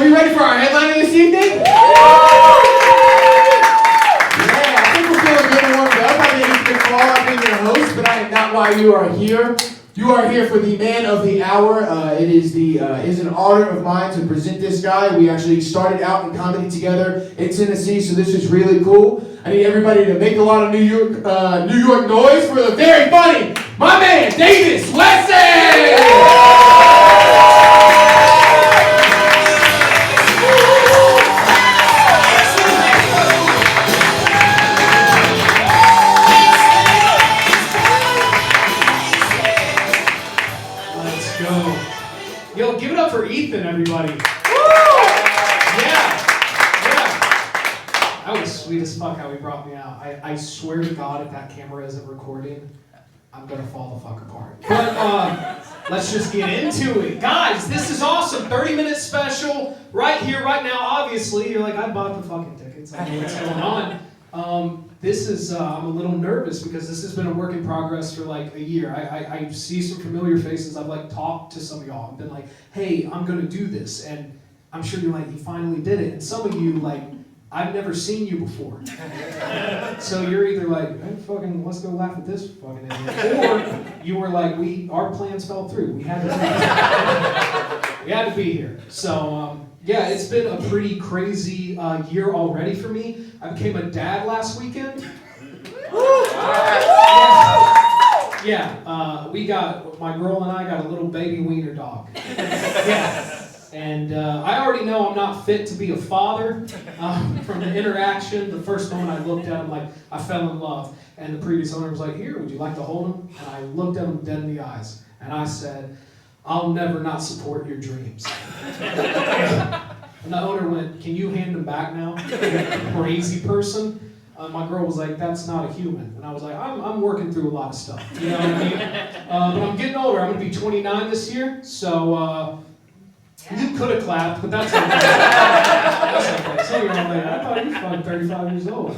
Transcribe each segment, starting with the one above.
are we ready for our headliner this evening? Yeah, I think we're feeling good and warmed up. My name is Nick Paul. I've been your host, but I am not why you are here. You are here for the man of the hour. It is an honor of mine to present this guy. We actually started out in comedy together in Tennessee, so this is really cool. I need everybody to make a lot of New York noise for the very funny, my man, Davis Wesson! Yo, give it up for Ethan, everybody. Woo! Yeah. That was sweet as fuck how he brought me out. I swear to God, if that camera isn't recording, I'm gonna fall the fuck apart. But let's just get into it. Guys, this is awesome. 30-minute special right here, right now. Obviously, you're like, I bought the fucking tickets. I know what's going on. I'm a little nervous because this has been a work in progress for like a year. I see some familiar faces. I've like talked to some of y'all and been like, hey, I'm gonna do this. And I'm sure you're like, you finally did it. And some of you, like, I've never seen you before. So you're either like, hey, fucking, let's go laugh at this fucking idiot. Or you were like, our plans fell through. We had to be here. So, yeah, it's been a pretty crazy year already for me. I became a dad last weekend. Yeah, my girl and I got a little baby wiener dog. Yeah. And I already know I'm not fit to be a father from the interaction. The first moment I looked at him, like, I fell in love. And the previous owner was like, here, would you like to hold him? And I looked at him dead in the eyes. And I said, I'll never not support your dreams. And the owner went, can you hand him back now? You crazy person. My girl was like, that's not a human. And I was like, I'm working through a lot of stuff. You know what I mean? But I'm getting older. I'm going to be 29 this year. So you could have clapped, but that's okay. That's okay. So you're all like, I thought you were fucking 35 years old.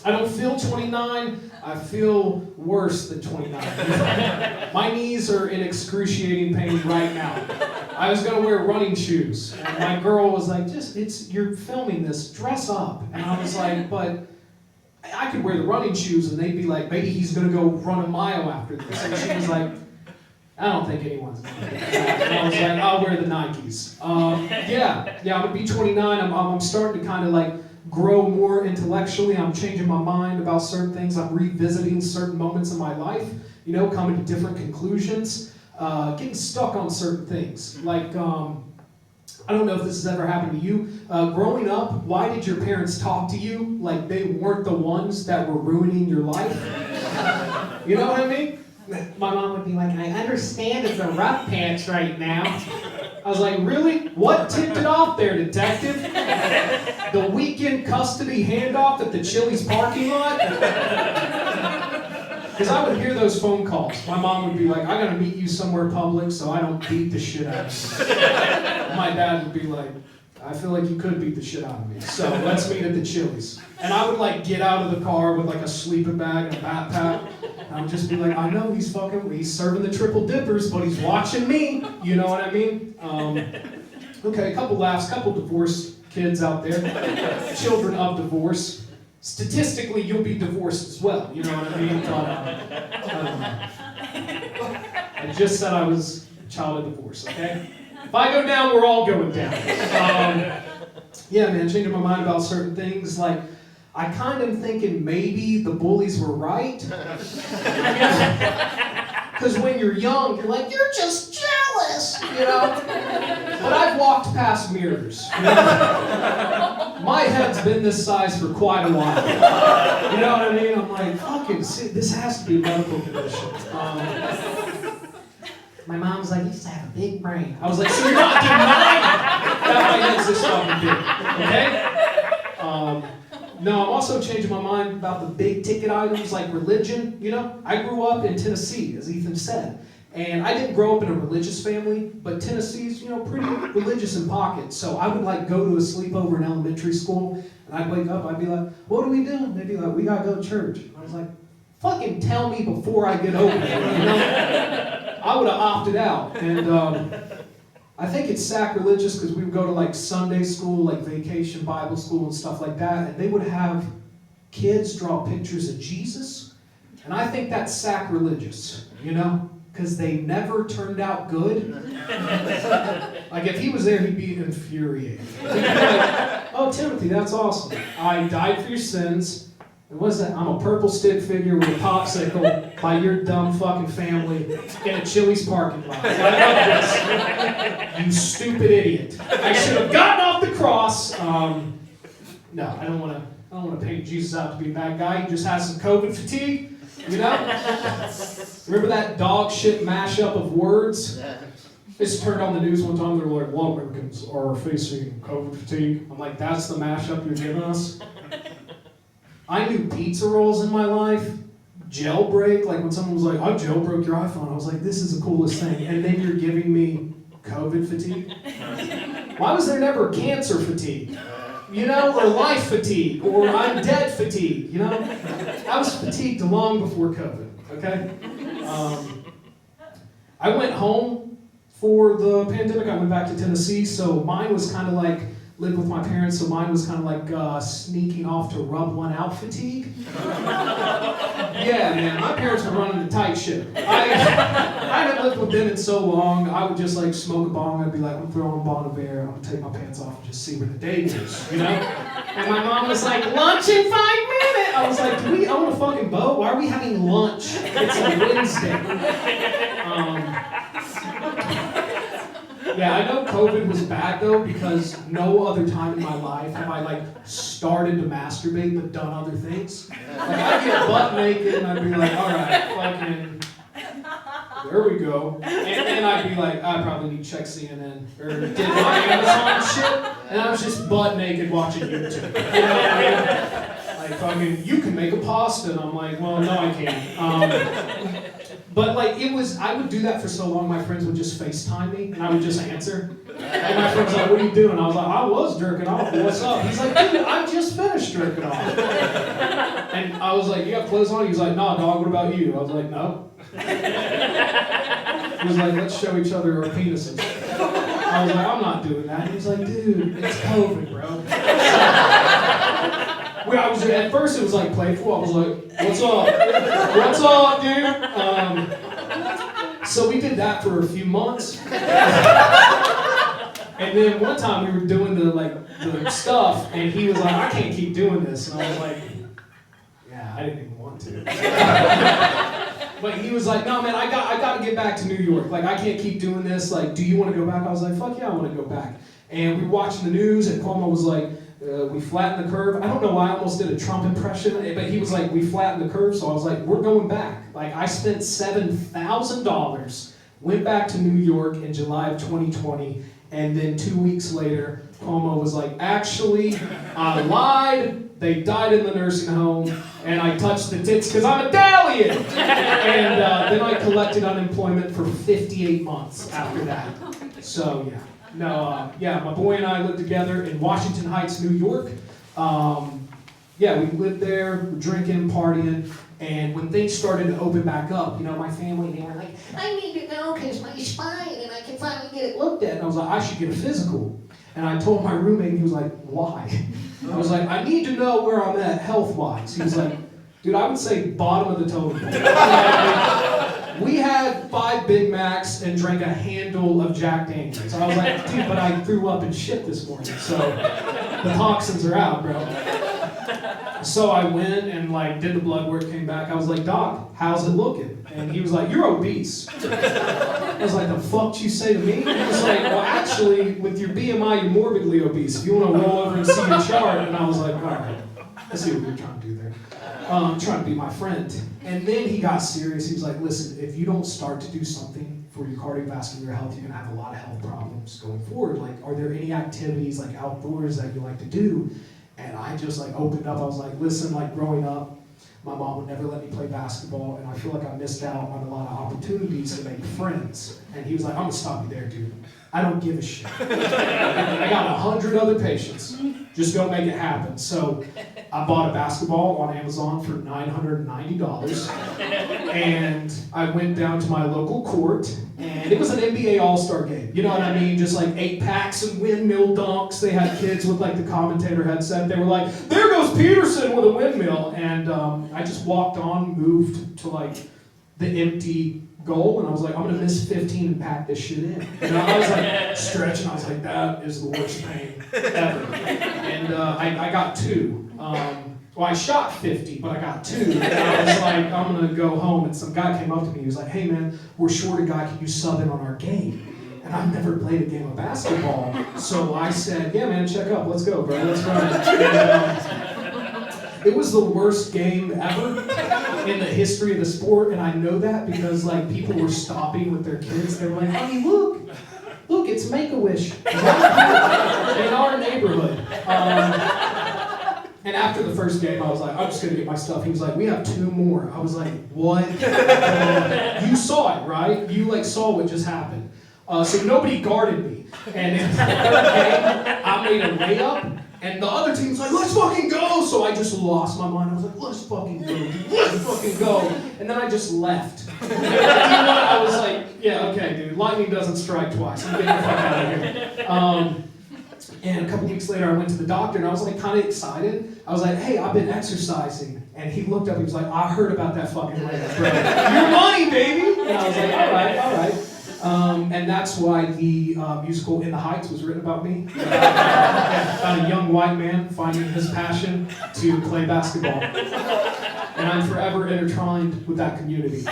I don't feel 29. I feel worse than 29. My knees are in excruciating pain right now. I was gonna wear running shoes, and my girl was like, you're filming this, dress up. And I was like, but I could wear the running shoes and they'd be like, maybe he's gonna go run a mile after this. And she was like, I don't think anyone's gonna do that. And I was like, I'll wear the Nikes. I'm gonna be 29. I'm starting to kind of like grow more intellectually. I'm changing my mind about certain things. I'm revisiting certain moments in my life, you know, coming to different conclusions, getting stuck on certain things. Like, I don't know if this has ever happened to you. Growing up, why did your parents talk to you like they weren't the ones that were ruining your life? You know what I mean? My mom would be like, I understand it's a rough patch right now. I was like, really? What tipped it off there, detective? The weekend custody handoff at the Chili's parking lot? Because I would hear those phone calls. My mom would be like, I gotta meet you somewhere public so I don't beat the shit out of you. My dad would be like, I feel like you could beat the shit out of me, so let's meet at the Chili's. And I would like get out of the car with like a sleeping bag and a backpack. And I would just be like, I know he's serving the triple dippers, but he's watching me. You know what I mean? Okay, a couple laughs, couple divorced kids out there. Children of divorce. Statistically, you'll be divorced as well. You know what I mean? I just said I was a child of divorce, okay? If I go down, we're all going down. Yeah, man, changing my mind about certain things. Like, I kind of am thinking maybe the bullies were right. Because when you're young, you're like, you're just jealous, you know? But I've walked past mirrors. You know? My head's been this size for quite a while. You know what I mean? I'm like, fucking, this has to be a medical condition. My mom's like, you used to have a big brain. I was like, so you're not denying that my head's this fucking big, okay? No, I'm also changing my mind about the big ticket items like religion, you know? I grew up in Tennessee, as Ethan said. And I didn't grow up in a religious family, but Tennessee's, you know, pretty religious in pockets. So I would like go to a sleepover in elementary school, and I'd wake up, I'd be like, what are we doing? They'd be like, we gotta go to church. And I was like, fucking tell me before I get over there, you know? I would have opted out. And I think it's sacrilegious because we would go to like Sunday school, like vacation Bible school and stuff like that, and they would have kids draw pictures of Jesus. And I think that's sacrilegious, you know? Because they never turned out good. Like if he was there, he'd be infuriated. He'd be like, oh, Timothy, that's awesome. I died for your sins. And what is that? I'm a purple stick figure with a popsicle by your dumb fucking family in a Chili's parking lot. I love this. You stupid idiot. I should have gotten off the cross. No, I don't want to paint Jesus out to be a bad guy. He just has some COVID fatigue. You know? Remember that dog shit mashup of words? They just turned on the news one time, they were like, a lot of Americans are facing COVID fatigue. I'm like, that's the mashup you're giving us? I knew pizza rolls in my life. Jailbreak, like when someone was like, I jailbroke your iPhone. I was like, this is the coolest thing. And then you're giving me COVID fatigue? Why was there never cancer fatigue? You know, or life fatigue, or I'm dead fatigue, you know? I was fatigued long before COVID, okay? I went home for the pandemic. I went back to Tennessee, so mine was kind of like, lived with my parents, so mine was kind of like sneaking off to rub one out fatigue. Yeah, man, my parents were running the tight ship. I hadn't lived with them in so long, I would just like smoke a bong, I'd be like, I'm throwing a Bon of air, I'm gonna take my pants off and just see where the day goes, you know? And my mom was like, lunch in 5 minutes! I was like, do we own a fucking boat? Why are we having lunch? It's a Wednesday. Yeah, I know COVID was bad though, because no other time in my life have I like started to masturbate but done other things. Like I'd get butt naked and I'd be like, alright, fucking, there we go. And then I'd be like, I probably need to check CNN or did my Amazon shit, and I was just butt naked watching YouTube. You know what I mean? Like fucking, you can make a pasta, and I'm like, well, no, I can't. But like it was, I would do that for so long, my friends would just FaceTime me, and I would just answer. And my friend's like, what are you doing? I was like, I was jerking off, what's up? He's like, dude, I just finished jerking off. And I was like, you got clothes on? He was like, no, dog, what about you? I was like, no. He was like, let's show each other our penises. I was like, I'm not doing that. He was like, dude, it's COVID, bro. At first it was like playful. I was like, what's up? What's up, dude? So we did that for a few months. And then one time we were doing the stuff, and he was like, I can't keep doing this. And I was like, yeah, I didn't even want to. But he was like, no, man, I got to get back to New York. Like, I can't keep doing this. Like, do you want to go back? I was like, fuck yeah, I want to go back. And we were watching the news, and Cuomo was like, we flattened the curve. I don't know why I almost did a Trump impression, but he was like, we flattened the curve. So I was like, we're going back. Like, I spent $7,000, went back to New York in July of 2020, and then 2 weeks later, Cuomo was like, actually, I lied. They died in the nursing home, and I touched the tits because I'm Italian. And then I collected unemployment for 58 months after that. So, yeah. No, my boy and I lived together in Washington Heights, New York. We lived there, drinking, partying, and when things started to open back up, you know, my family, they were like, I need to go because my spine, and I can finally get it looked at. And I was like, I should get a physical. And I told my roommate, and he was like, why? I was like, I need to know where I'm at health-wise. He was like, dude, I would say bottom of the totem pole. We had 5 Big Macs and drank a handle of Jack Daniels. I was like, dude, but I threw up and shit this morning, so the toxins are out, bro. So I went and did the blood work, came back. I was like, Doc, how's it looking? And he was like, you're obese. I was like, the fuck did you say to me? And he was like, well, actually, with your BMI, you're morbidly obese. If you want to roll over and see your chart. And I was like, all right, let's see what you're trying to do there. Trying to be my friend. And then he got serious. He was like, listen, if you don't start to do something for your cardiovascular health, you're going to have a lot of health problems going forward. Like, are there any activities outdoors that you like to do? And I just opened up. I was like, listen, growing up, my mom would never let me play basketball, and I feel like I missed out on a lot of opportunities to make friends. And he was like, I'm going to stop you there, dude. I don't give a shit. I got 100 other patients. Just go make it happen. So I bought a basketball on Amazon for $990, and I went down to my local court, and it was an NBA All-Star game. You know what I mean? Just like 8-packs and windmill dunks. They had kids with like the commentator headset. They were like, "There goes Peterson with a windmill," and I just walked on, moved to like the empty goal, and I was like, I'm gonna miss 15 and pack this shit in. And I was like stretching. I was like, that is the worst pain ever. And I got 2. Well, I shot 50, but I got 2. And I was like, I'm gonna go home. And some guy came up to me. He was like, hey man, we're short a guy. Can you sub in on our game? And I've never played a game of basketball. So I said, yeah man, check up. Let's go, bro. Let's run it. And, it was the worst game ever in the history of the sport, and I know that because like people were stopping with their kids. They were like, "Honey, look, it's Make-A-Wish in our neighborhood." And after the first game, I was like, "I'm just gonna get my stuff." He was like, "We have 2 more." I was like, "What?" You saw it, right? You like saw what just happened. So nobody guarded me, and in the third game, I made a layup. And the other team's like, let's fucking go! So I just lost my mind. I was like, let's fucking go, dude. Let's fucking go. And then I just left. You know what? I was like, yeah, okay, dude. Lightning doesn't strike twice. I'm getting the fuck out of here. And a couple weeks later, I went to the doctor, and I was like kind of excited. I was like, hey, I've been exercising. And he looked up, he was like, I heard about that fucking layup, bro. Your money, baby! And I was like, all right. And that's why the musical In the Heights was written about me. About a young white man finding his passion to play basketball. And I'm forever intertwined with that community.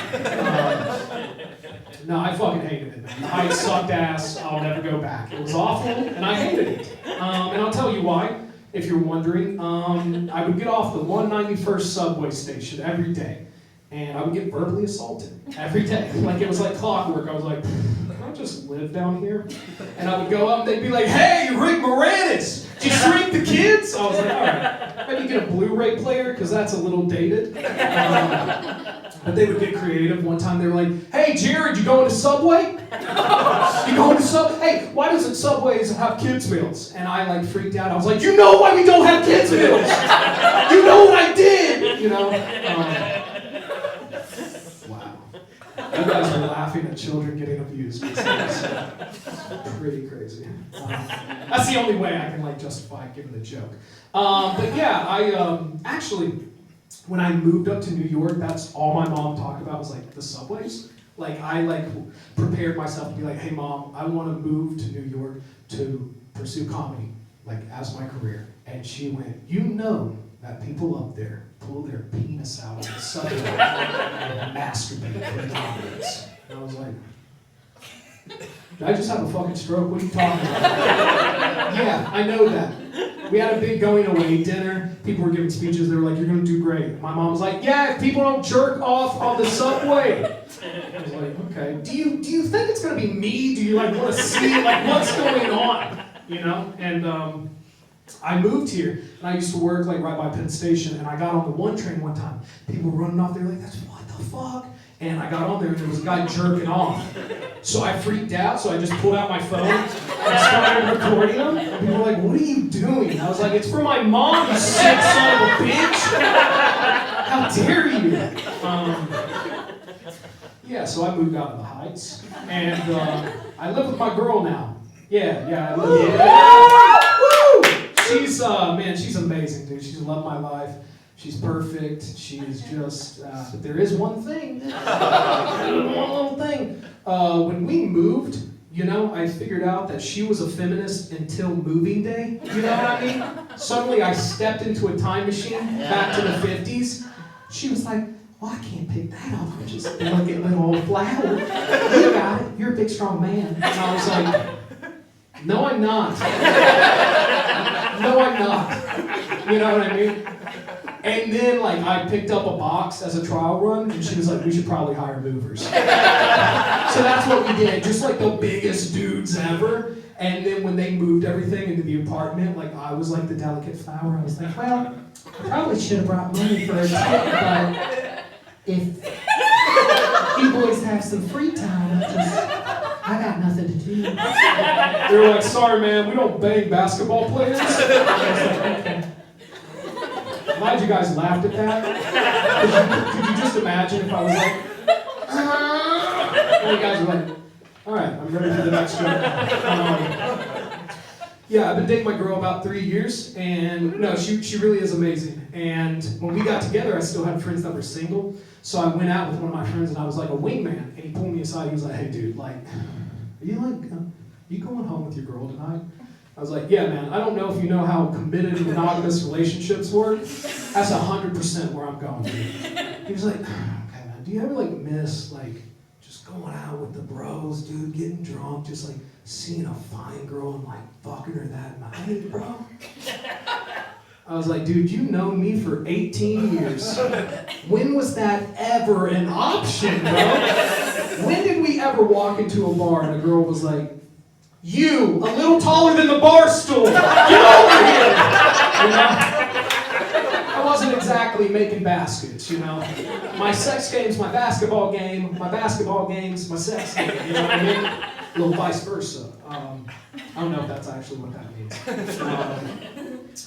No, I fucking hated it, man. The Heights sucked ass. I'll never go back. It was awful, and I hated it. And I'll tell you why, if you're wondering. I would get off the 191st subway station every day. And I would get verbally assaulted every day. Like, it was like clockwork. I was like, can I just live down here? And I would go up and they'd be like, hey, Rick Moranis, did you shrink the kids? I was like, all right, maybe get a Blu-ray player, because that's a little dated. But they would get creative. One time they were like, hey, Jared, you going to Subway? You going to Subway? Hey, why doesn't Subways have kids' meals? And I like freaked out. I was like, you know why we don't have kids' meals? You know what I did? You know? You guys are laughing at children getting abused. It's pretty crazy. That's the only way I can like justify giving the joke. But yeah, I actually, when I moved up to New York, that's all my mom talked about was like the subways. Like I prepared myself to be like, hey mom, I want to move to New York to pursue comedy, like as my career. And she went, you know that people up there pull their penis out of the subway and masturbate for confidence. And I was like, did I just have a fucking stroke? What are you talking about? Yeah, I know that. We had a big going away dinner. People were giving speeches. They were like, you're going to do great. My mom was like, yeah, if people don't jerk off on the subway. I was like, okay. Do you think it's going to be me? Do you like want to see like what's going on? You know? And I moved here, and I used to work like right by Penn Station, and I got on the 1 train one time. People were running off, they were like, what the fuck? And I got on there, and there was a guy jerking off. So I freaked out, so I just pulled out my phone and started recording him. And people were like, what are you doing? And I was like, it's for my mom, you sick son of a bitch! How dare you? Yeah, so I moved out of the Heights, and I live with my girl now. Yeah, I live with her. She's, man, she's amazing, dude. She's loved my life. She's perfect. She's just, but there is one thing. One little thing. When we moved, you know, I figured out that she was a feminist until moving day. You know what I mean? Suddenly I stepped into a time machine back to the 50s. She was like, well, I can't pick that off. I just look at little old flower. You got it. You're a big, strong man. And I was like, no, I'm not. No, I'm not. You know what I mean? And then, like, I picked up a box as a trial run, and she was like, we should probably hire movers. So that's what we did, just like the biggest dudes ever. And then when they moved everything into the apartment, like, I was like the delicate flower. I was like, well, I probably should have brought money for a tip, but if you boys have some free time, I got nothing to do. They were like, sorry man, we don't bang basketball players. I was like, okay. glad you guys laughed at that. Could you just imagine if I was like, and you guys were like, all right, I'm ready for the next joke. Yeah, I've been dating my girl about 3 years, and no, she really is amazing. And when we got together, I still had friends that were single, so I went out with one of my friends, and I was like a wingman. And he pulled me aside. He was like, "Hey, dude, like, you going home with your girl tonight?" I was like, "Yeah, man. I don't know if you know how committed monogamous relationships work. That's 100% where I'm going." Dude. He was like, "Okay, man. Do you ever like miss like just going out with the bros, dude, getting drunk, just like seeing a fine girl and like fucking her that night, bro?" I was like, "Dude, you know me for 18 years. When was that ever an option, bro? When did we ever walk into a bar and a girl was like, 'You, a little taller than the bar stool, get over here!'" You know? I wasn't exactly making baskets, you know. My sex game's my basketball game, my basketball game's my sex game, you know what I mean? A little vice versa. I don't know if that's actually what that means.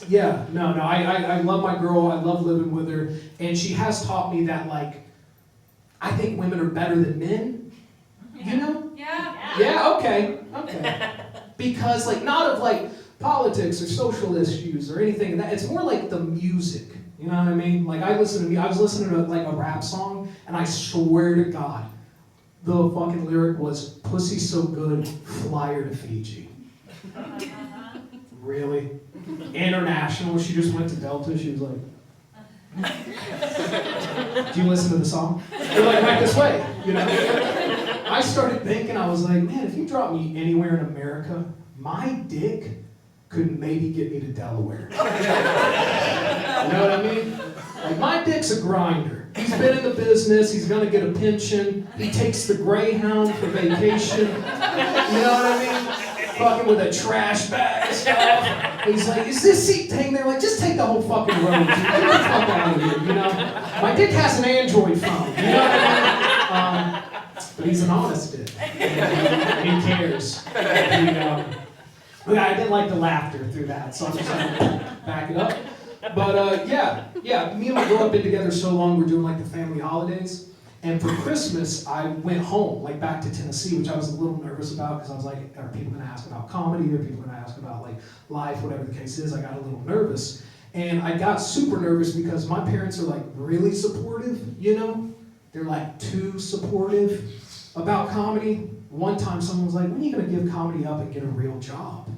Yeah, no, I love my girl, I love living with her, and she has taught me that, like, I think women are better than men, you know? Yeah, okay. Because, like, not of, like, politics or social issues or anything, that it's more like the music, you know what I mean? Like, I was listening to, like, a rap song, and I swear to God, the fucking lyric was, "Pussy so good, fly her to Fiji." Really? International, she just went to Delta, she was like, "Do you listen to the song?" They're like, "Right this way," you know? I started thinking, I was like, man, if you drop me anywhere in America, my dick could maybe get me to Delaware. You know what I mean? Like, my dick's a grinder. He's been in the business, he's gonna get a pension, he takes the Greyhound for vacation, you know what I mean? Fucking with a trash bag and stuff. He's like, "Is this seat thing?" They're like, "Just take the whole fucking road, dude. Get the fuck out of here," you know? My dick has an Android phone, you know what I mean? But he's an honest dick. He cares. I didn't like the laughter through that, so I'm just gonna back it up. But yeah, me and my girl have been together so long, we're doing like the family holidays. And for Christmas, I went home, like back to Tennessee, which I was a little nervous about because I was like, are people gonna ask about comedy? Are people gonna ask about like life, whatever the case is? I got a little nervous. And I got super nervous because my parents are like really supportive, you know? They're like too supportive about comedy. One time someone was like, "When are you gonna give comedy up and get a real job?"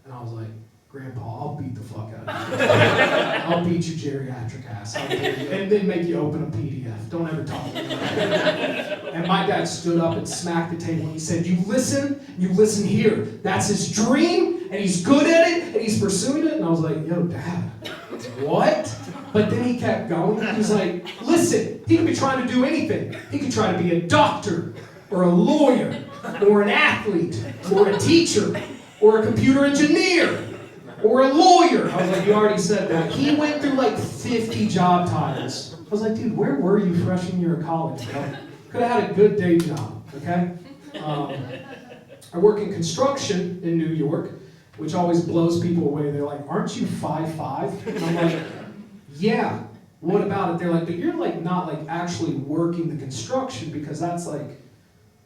And I was like, "Grandpa, I'll beat the fuck out of you. I'll beat you geriatric ass. And then make you open a PDF. Don't ever talk to me." And my dad stood up and smacked the table and he said, you listen here. That's his dream, and he's good at it, and he's pursuing it." And I was like, "Yo, Dad, what?" But then he kept going. He was like, "Listen, he could be trying to do anything. He could try to be a doctor, or a lawyer, or an athlete, or a teacher, or a computer engineer, or a lawyer." I was like, "You already said that." He went through like 50 job titles. I was like, "Dude, where were you freshman year of college, bro? Could have had a good day job, okay?" I work in construction in New York, which always blows people away. They're like, "Aren't you 5'5"? And I'm like, "Yeah, what about it?" They're like, "But you're like not like actually working the construction because that's like,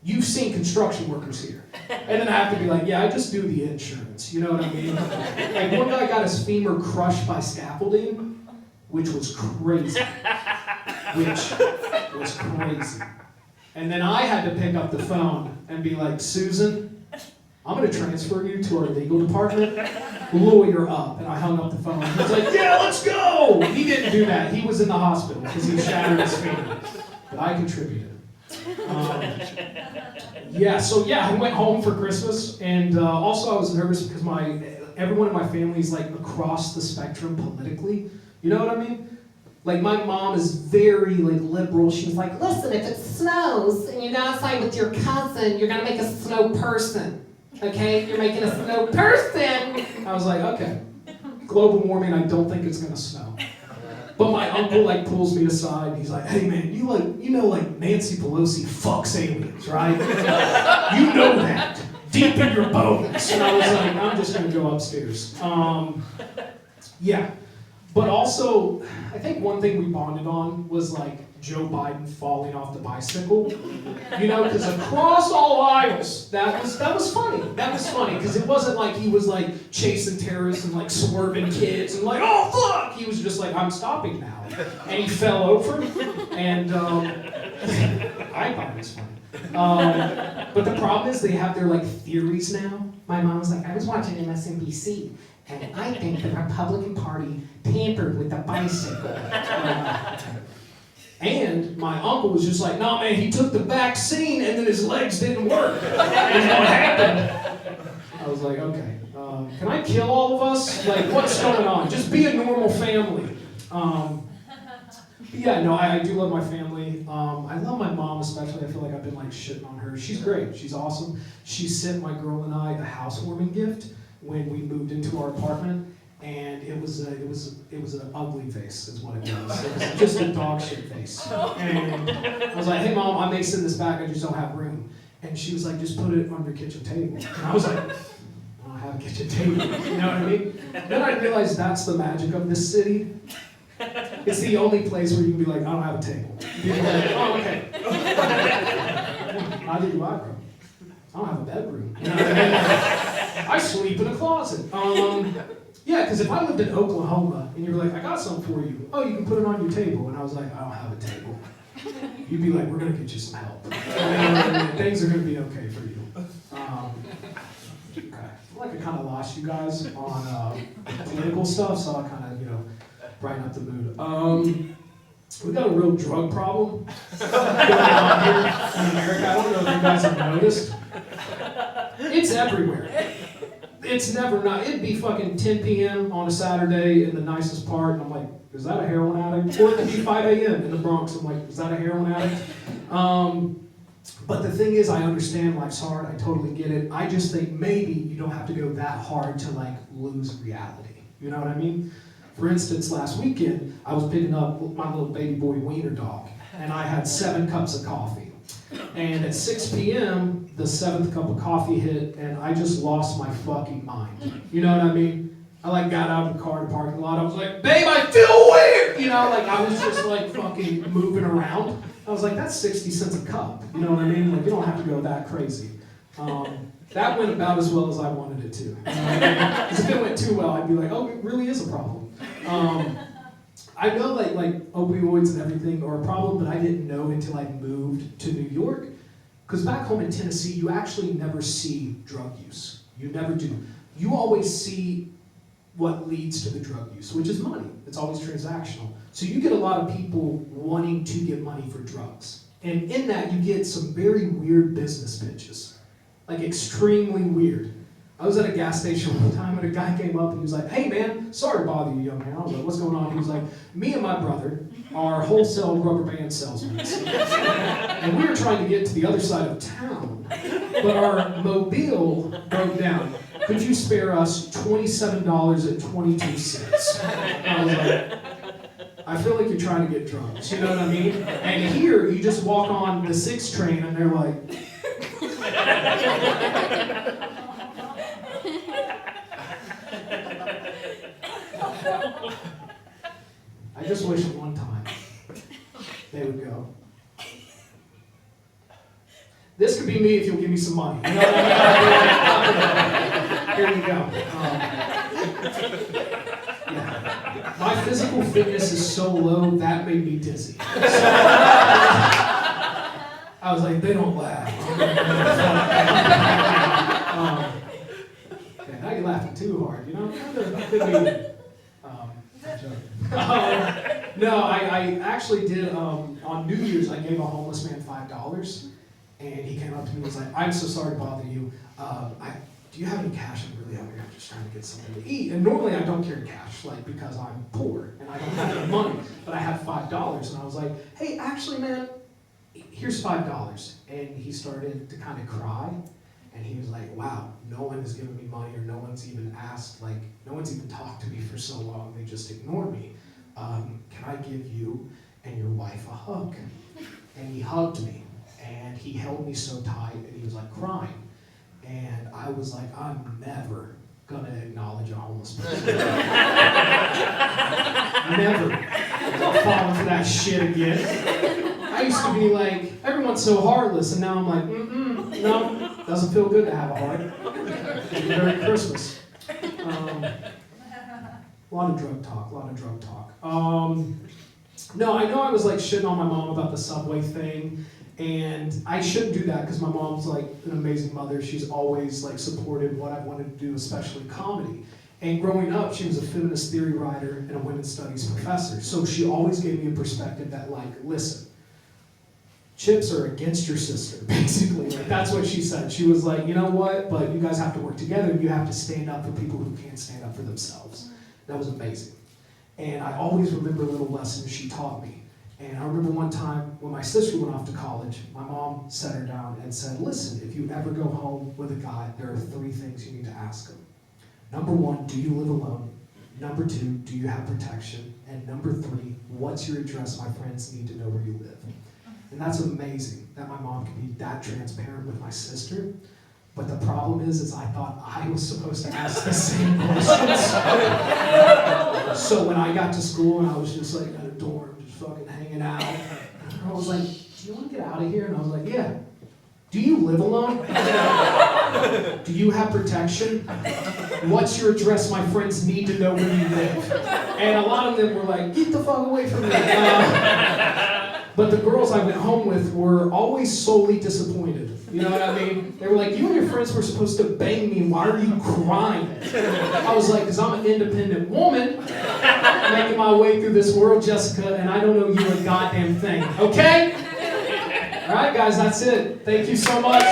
you've seen construction workers here." And then I have to be like, "Yeah, I just do the insurance," you know what I mean? Like one guy got his femur crushed by scaffolding, which was crazy. And then I had to pick up the phone and be like, "Susan, I'm gonna transfer you to our legal department, lawyer up." And I hung up the phone. He was like, "Yeah, let's go." He didn't do that. He was in the hospital because he shattered his femur. But I contributed. I went home for Christmas, and also I was nervous because everyone in my family is like across the spectrum politically. You know what I mean? Like my mom is very like liberal. She's like, "Listen, if it snows and you go outside with your cousin, you're gonna make a snow person. Okay? You're making a snow person." I was like, "Okay. Global warming, I don't think it's gonna snow." But my uncle like pulls me aside and he's like, "Hey man, you know like Nancy Pelosi fucks aliens, right? You know that. Deep in your bones." And I was like, "I'm just gonna go upstairs." But also, I think one thing we bonded on was like Joe Biden falling off the bicycle. You know, because across all aisles, that was funny. That was funny, because it wasn't like he was like chasing terrorists and like swerving kids and like, oh fuck! He was just like, I'm stopping now. And he fell over, and I thought it was funny. But the problem is they have their like theories now. My mom was like, I was watching MSNBC, and I think the Republican Party tampered with the bicycle. And my uncle was just like, nah man, he took the vaccine and then his legs didn't work. And what happened? I was like, okay, can I kill all of us? Like, what's going on? Just be a normal family. Yeah, no, I do love my family. I love my mom especially. I feel like I've been like shitting on her. She's great. She's awesome. She sent my girl and I a housewarming gift when we moved into our apartment, and it was an ugly face, is what it was. It was just a dog shit face. And I was like, hey mom, I may send this back. I just don't have room. And she was like, just put it on your kitchen table. And I was like, I don't have a kitchen table. You know what I mean? Then I realized that's the magic of this city. It's the only place where you can be like, I don't have a table. People are like, oh, okay. Neither do I, bro. I don't have a bedroom. You know what I mean? I sleep in a closet. Yeah, because if I lived in Oklahoma and you were like, I got something for you. Oh, you can put it on your table. And I was like, I don't have a table. You'd be like, we're going to get you some help. Things are going to be okay for you. Okay. I feel like I kind of lost you guys on political stuff, so I kind of, brighten up the mood. We got a real drug problem going on here in America. I don't know if you guys have noticed. It's everywhere. It's never not. It'd be fucking 10 p.m. on a Saturday in the nicest part, and I'm like, is that a heroin addict? Or it could be 5 a.m. in the Bronx. I'm like, is that a heroin addict? But the thing is, I understand life's hard. I totally get it. I just think maybe you don't have to go that hard to like lose reality. You know what I mean? For instance, last weekend, I was picking up my little baby boy wiener dog, and I had 7 cups of coffee. And at 6 p.m., the 7th cup of coffee hit, and I just lost my fucking mind. You know what I mean? I like got out of the car in the parking lot. I was like, babe, I feel weird! You know, like I was just like fucking moving around. I was like, that's 60 cents a cup. You know what I mean? Like, you don't have to go that crazy. That went about as well as I wanted it to. You know what I mean? 'Cause if it went too well, I'd be like, oh, it really is a problem. I know like opioids and everything are a problem, but I didn't know until I moved to New York. Because back home in Tennessee, you actually never see drug use. You never do. You always see what leads to the drug use, which is money. It's always transactional. So you get a lot of people wanting to get money for drugs. And in that, you get some very weird business pitches. Like extremely weird. I was at a gas station one time and a guy came up and he was like, hey man, sorry to bother you, young man. I was like, what's going on? He was like, me and my brother are wholesale rubber band salesmen. And we were trying to get to the other side of town, but our mobile broke down. Could you spare us $27.22? I was like, I feel like you're trying to get drugs, you know what I mean? And here, you just walk on the 6 train and they're like, I just wish at one time they would go, this could be me if you'll give me some money. You know what I mean? Here you go. Yeah. My physical fitness is so low, that made me dizzy. So, I was like, they don't laugh. Okay, now you're laughing too hard, you know? No, I actually did, on New Year's, I gave a homeless man $5, and he came up to me and was like, I'm so sorry to bother you. Do you have any cash? I'm really hungry. I'm just trying to get something to eat. And normally I don't carry cash, like, because I'm poor, and I don't have any money, but I had $5, and I was like, hey, actually, man, here's $5. And he started to kind of cry. And he was like, wow, no one has given me money, or no one's even asked, like, no one's even talked to me for so long, they just ignored me. Can I give you and your wife a hug? And he hugged me, and he held me so tight, and he was like crying. And I was like, I'm never gonna acknowledge a homeless person. Never. I'm not falling for that shit again. I used to be like, everyone's so heartless, and now I'm like, no, doesn't feel good to have a heart. Merry Christmas. A lot of drug talk. No, I know I was like shitting on my mom about the Subway thing, and I shouldn't do that because my mom's like an amazing mother. She's always like supported what I wanted to do, especially comedy. And growing up, she was a feminist theory writer and a women's studies professor. So she always gave me a perspective that like, listen, chips are against your sister, basically. Like that's what she said. She was like, you know what, but you guys have to work together. You have to stand up for people who can't stand up for themselves. That was amazing. And I always remember little lessons she taught me. And I remember one time when my sister went off to college, my mom sat her down and said, listen, if you ever go home with a guy, there are 3 things you need to ask him. Number 1, do you live alone? Number 2, do you have protection? And number 3, what's your address? My friends need to know where you live. And that's amazing that my mom can be that transparent with my sister. But the problem is I thought I was supposed to ask the same questions. So when I got to school and I was just like at a dorm, just fucking hanging out, I was like, do you want to get out of here? And I was like, yeah. Do you live alone? Do you have protection? What's your address? My friends need to know where you live. And a lot of them were like, get the fuck away from me. But the girls I went home with were always solely disappointed. You know what I mean? They were like, you and your friends were supposed to bang me. Why are you crying? I was like, because I'm an independent woman making my way through this world, Jessica, and I don't know you a goddamn thing. Okay? All right, guys, that's it. Thank you so much.